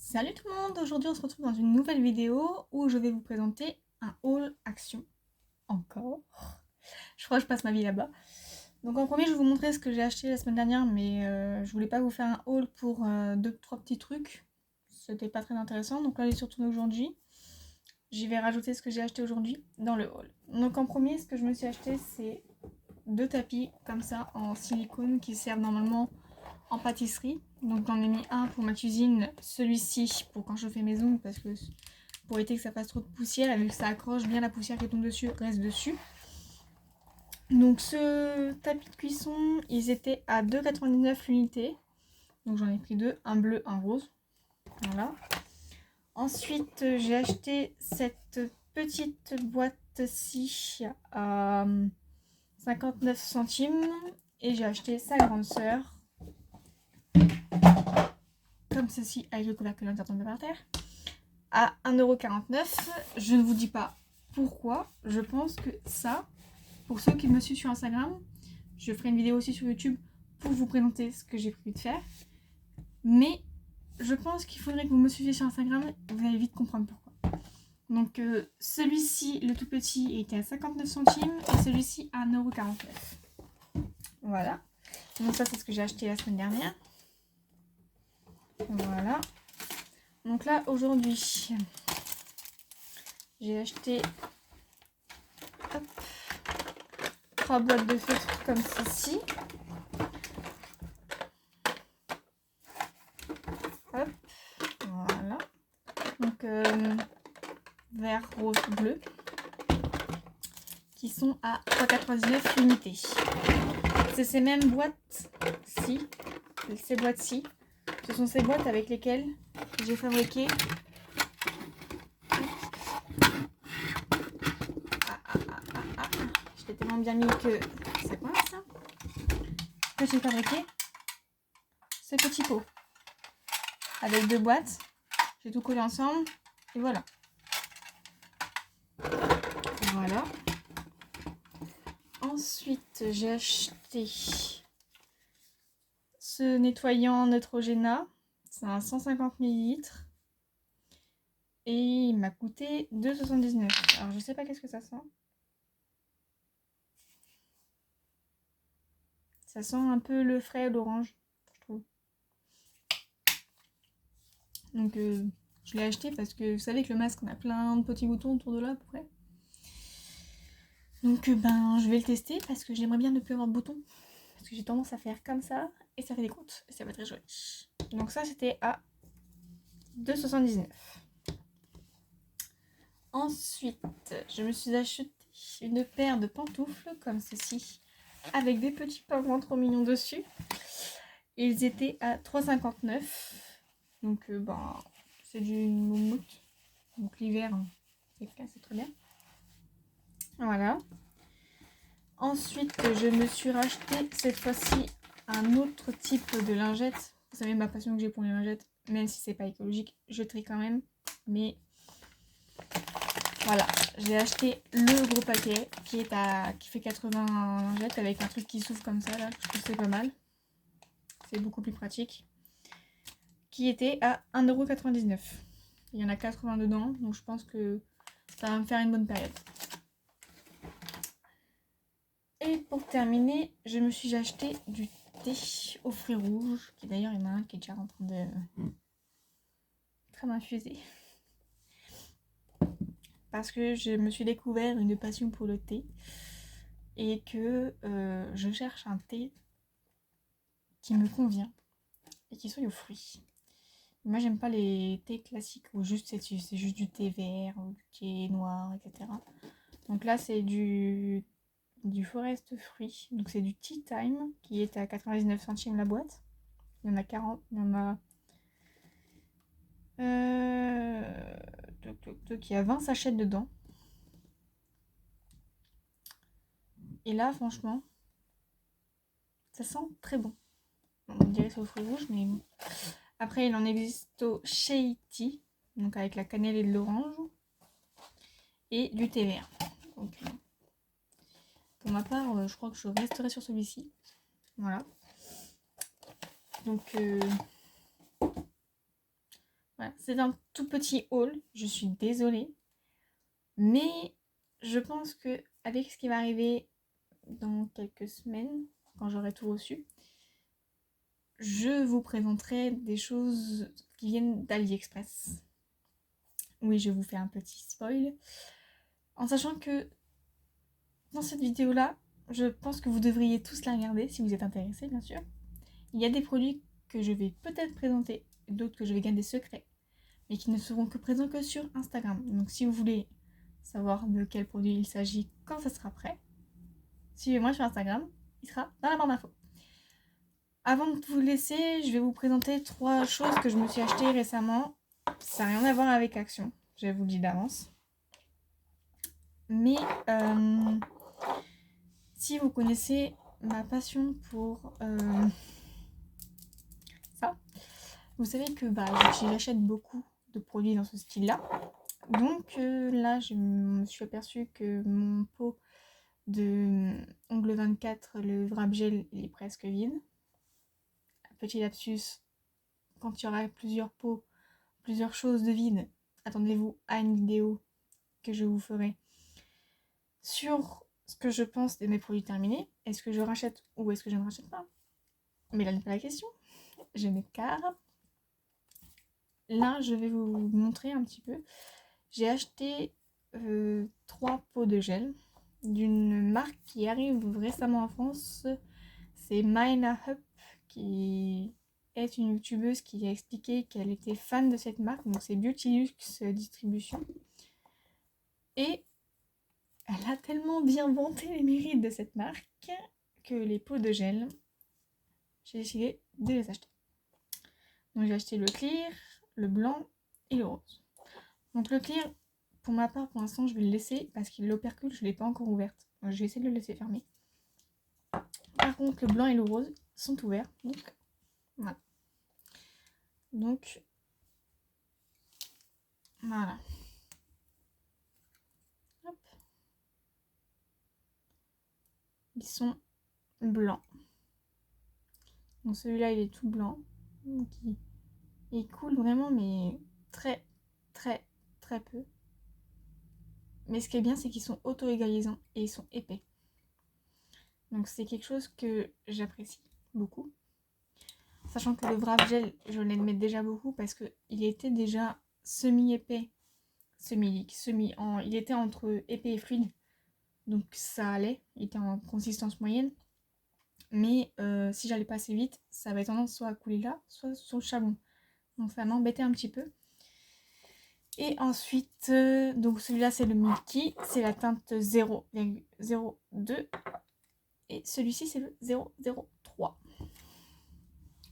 Salut tout le monde, aujourd'hui on se retrouve dans une nouvelle vidéo où je vais vous présenter un haul action. Encore. Je crois que je passe ma vie là-bas. Donc en premier je vais vous montrer ce que j'ai acheté la semaine dernière, mais je voulais pas vous faire un haul pour 2-3 petits trucs. C'était pas très intéressant, donc là j'ai surtout aujourd'hui. J'y vais rajouter ce que j'ai acheté aujourd'hui dans le haul. Donc en premier ce que je me suis acheté c'est 2 tapis comme ça en silicone qui servent normalement en pâtisserie. Donc j'en ai mis un pour ma cuisine, celui-ci pour quand je fais mes ongles parce que pour éviter que ça fasse trop de poussière et vu que ça accroche bien la poussière qui tombe dessus reste dessus. Donc ce tapis de cuisson, ils étaient à 2,99 l'unité. Donc j'en ai pris deux, un bleu, un rose. Voilà. Ensuite j'ai acheté cette petite boîte-ci à 59 centimes et j'ai acheté sa grande sœur comme ceci avec le couvercle qui tombe par terre à 1,49 €. Je ne vous dis pas pourquoi. Je pense que ça, pour ceux qui me suivent sur Instagram, je ferai une vidéo aussi sur YouTube pour vous présenter ce que j'ai prévu de faire. Mais je pense qu'il faudrait que vous me suiviez sur Instagram, vous allez vite comprendre pourquoi. Donc celui-ci, le tout petit, était à 59 centimes et celui-ci à 1,49 €. Voilà. Donc ça c'est ce que j'ai acheté la semaine dernière. Voilà. Donc là aujourd'hui, j'ai acheté 3 boîtes de feutres comme ceci. Hop, voilà. Donc vert, rose, bleu, qui sont à 3,99 l'unité. C'est ces mêmes boîtes-ci, ces boîtes-ci. Ce sont ces boîtes avec lesquelles j'ai fabriqué je l'ai tellement bien mis que ça coince. Que j'ai fabriqué ce petit pot avec deux boîtes. J'ai tout collé ensemble et voilà. Voilà. Ensuite, j'ai acheté ce nettoyant Neutrogena. C'est un 150 ml. Et il m'a coûté 2,79 €. Alors, je sais pas qu'est-ce que ça sent. Ça sent un peu le frais et l'orange, je trouve. Donc, je l'ai acheté parce que vous savez que le masque, on a plein de petits boutons autour de là, à peu près. Donc, je vais le tester parce que j'aimerais bien ne plus avoir de boutons. Parce que j'ai tendance à faire comme ça et ça fait des croûtes. Et ça va être très joli. Donc, ça, c'était à 2,79 €. Ensuite, je me suis acheté une paire de pantoufles comme ceci, avec des petits pingouins trop mignons dessus. Ils étaient à 3,59 €. Donc, c'est du moumoute. Donc, l'hiver, c'est très bien. Voilà. Ensuite, je me suis racheté cette fois-ci un autre type de lingette. Vous savez ma passion que j'ai pour les lingettes, même si c'est pas écologique, je trie quand même. Mais voilà, j'ai acheté le gros paquet qui fait 80 lingettes avec un truc qui s'ouvre comme ça là. Je trouve que c'est pas mal. C'est beaucoup plus pratique. Qui était à 1,99 €. Il y en a 80 dedans, donc je pense que ça va me faire une bonne période. Et pour terminer, je me suis acheté du thé aux fruits rouges, qui d'ailleurs il y en a un qui est déjà en train d'infuser. Parce que je me suis découvert une passion pour le thé et que je cherche un thé qui me convient et qui soit aux fruits. Moi j'aime pas les thés classiques où juste c'est juste du thé vert ou du thé noir, etc. Donc là c'est du Forest Fruits, donc c'est du Tea Time qui est à 99 centimes la boîte. Il y en a 40, il y en a il y a 20 sachets dedans. Et là franchement ça sent très bon. On dirait que c'est aux fruits rouges, mais bon. Après il en existe au Shea Tea, donc avec la cannelle et de l'orange, et du thé vert. Donc, pour ma part, je crois que je resterai sur celui-ci. Voilà. Donc, Voilà, c'est un tout petit haul, je suis désolée. Mais je pense que avec ce qui va arriver dans quelques semaines, quand j'aurai tout reçu, je vous présenterai des choses qui viennent d'AliExpress. Oui, je vous fais un petit spoil. En sachant que dans cette vidéo-là, je pense que vous devriez tous la regarder si vous êtes intéressés, bien sûr. Il y a des produits que je vais peut-être présenter, d'autres que je vais garder secrets, mais qui ne seront que présents que sur Instagram. Donc si vous voulez savoir de quel produit il s'agit quand ça sera prêt, suivez-moi sur Instagram, il sera dans la barre d'infos. Avant de vous laisser, je vais vous présenter 3 choses que je me suis achetées récemment. Ça n'a rien à voir avec Action, je vous le dis d'avance. Mais si vous connaissez ma passion pour ça, vous savez que j'achète beaucoup de produits dans ce style-là. Donc là, je me suis aperçue que mon pot de Ongle 24, le wrap gel, il est presque vide. Petit lapsus, quand il y aura plusieurs pots, plusieurs choses de vide, attendez-vous à une vidéo que je vous ferai sur ce que je pense de mes produits terminés. Est-ce que je rachète ou est-ce que je ne rachète pas? Mais là n'est pas la question. Je m'écarte. Là, je vais vous montrer un petit peu. J'ai acheté 3 pots de gel d'une marque qui arrive récemment en France. C'est Mina Up, qui est une youtubeuse qui a expliqué qu'elle était fan de cette marque. Donc c'est Beautylux Distribution. Et elle a tellement bien vanté les mérites de cette marque que les pots de gel, j'ai décidé de les acheter. Donc j'ai acheté le clear, le blanc et le rose. Donc le clear, pour ma part, pour l'instant, je vais le laisser parce que l'opercule, je ne l'ai pas encore ouverte. Donc, je vais essayer de le laisser fermer. Par contre, le blanc et le rose sont ouverts. Donc voilà. Donc voilà. Hop. Ils sont blancs. Donc celui-là, il est tout blanc. Donc, il coule vraiment, mais très, très, très peu. Mais ce qui est bien, c'est qu'ils sont auto-égalisants et ils sont épais. Donc c'est quelque chose que j'apprécie beaucoup. Sachant que le wrap gel, je l'aimais déjà beaucoup parce qu'il était déjà semi-épais, il était entre épais et fluide. Donc ça allait, il était en consistance moyenne. Mais si j'allais pas assez vite, ça avait tendance soit à couler là, soit sur le charbon. Donc ça m'embêtait un petit peu. Et ensuite, donc celui-là c'est le Milky, c'est la teinte 0,02. Et celui-ci c'est le 0,03.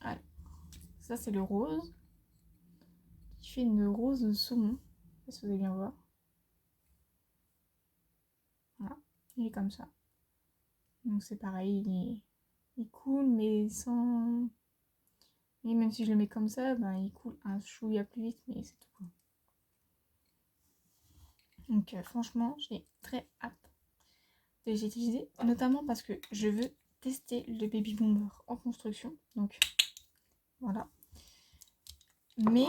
Voilà. Ça c'est le rose. Qui fait une rose saumon. Je sais pas si vous allez bien voir. Voilà, il est comme ça. Donc c'est pareil, il coule mais sans... Et même si je le mets comme ça, ben, il coule un chouïa plus vite, mais c'est tout. Donc franchement, j'ai très hâte de les utiliser, notamment parce que je veux tester le Baby Bomber en construction. Donc voilà. Mais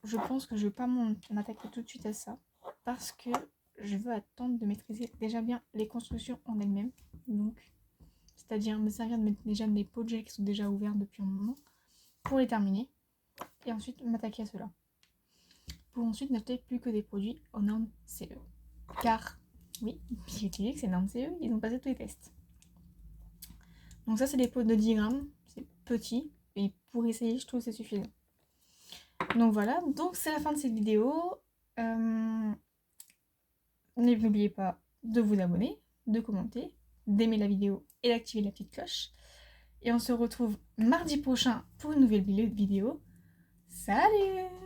je pense que je ne vais pas m'attaquer tout de suite à ça, parce que je veux attendre de maîtriser déjà bien les constructions en elles-mêmes. Donc, c'est-à-dire me servir de déjà des pots de gel qui sont déjà ouverts depuis un moment pour les terminer. Et ensuite m'attaquer à cela. Pour ensuite n'acheter plus que des produits aux normes CE. Car, oui, Beautylux c'est normes CE, ils ont passé tous les tests. Donc ça c'est des pots de 10 grammes, c'est petit, et pour essayer je trouve que c'est suffisant. Donc voilà, donc c'est la fin de cette vidéo. N'oubliez pas de vous abonner, de commenter, d'aimer la vidéo et d'activer la petite cloche. Et on se retrouve mardi prochain pour une nouvelle vidéo. Salut!